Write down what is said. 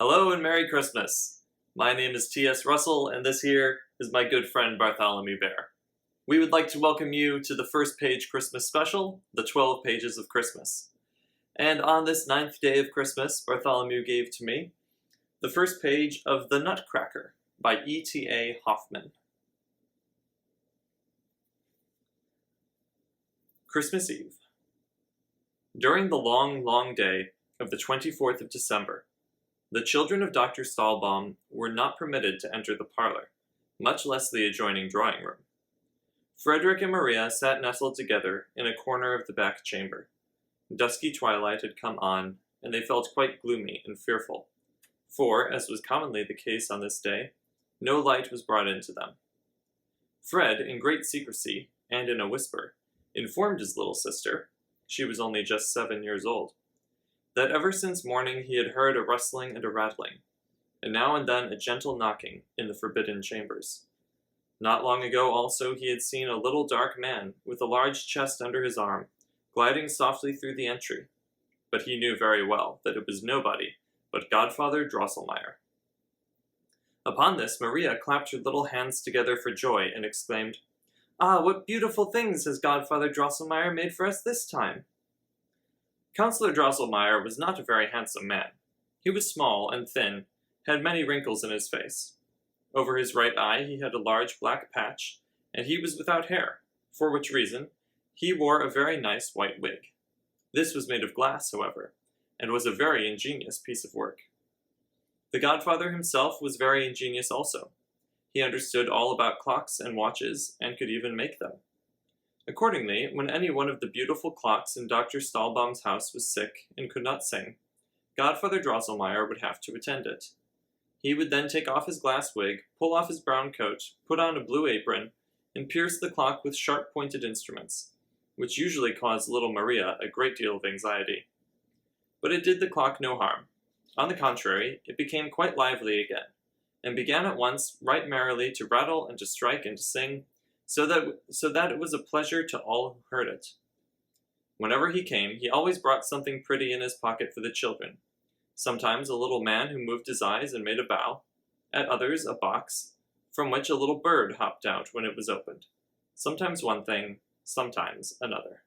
Hello and Merry Christmas! My name is T.S. Russell, and this here is my good friend Bartholomew Bear. We would like to welcome you to the first page Christmas special, the 12 Pages of Christmas. And on this 9th day of Christmas, Bartholomew gave to me the first page of The Nutcracker by E.T.A. Hoffman. Christmas Eve. During the long, long day of the 24th of December, the children of Dr. Stahlbaum were not permitted to enter the parlor, much less the adjoining drawing room. Frederick and Maria sat nestled together in a corner of the back chamber. Dusky twilight had come on, and they felt quite gloomy and fearful, for, as was commonly the case on this day, no light was brought into them. Fred, in great secrecy, and in a whisper, informed his little sister, she was only just 7 years old, that ever since morning he had heard a rustling and a rattling, and now and then a gentle knocking in the forbidden chambers. Not long ago also he had seen a little dark man with a large chest under his arm, gliding softly through the entry, but he knew very well that it was nobody but Godfather Drosselmeyer. Upon this Maria clapped her little hands together for joy and exclaimed, "Ah, what beautiful things has Godfather Drosselmeyer made for us this time!" Councillor Drosselmeyer was not a very handsome man. He was small and thin, had many wrinkles in his face. Over his right eye he had a large black patch, and he was without hair, for which reason he wore a very nice white wig. This was made of glass, however, and was a very ingenious piece of work. The godfather himself was very ingenious also. He understood all about clocks and watches, and could even make them. Accordingly, when any one of the beautiful clocks in Dr. Stahlbaum's house was sick and could not sing, Godfather Drosselmeyer would have to attend it. He would then take off his glass wig, pull off his brown coat, put on a blue apron, and pierce the clock with sharp-pointed instruments, which usually caused little Maria a great deal of anxiety. But it did the clock no harm. On the contrary, it became quite lively again, and began at once right merrily to rattle and to strike and to sing, so that it was a pleasure to all who heard it. Whenever he came, he always brought something pretty in his pocket for the children. Sometimes a little man who moved his eyes and made a bow, at others a box, from which a little bird hopped out when it was opened. Sometimes one thing, sometimes another.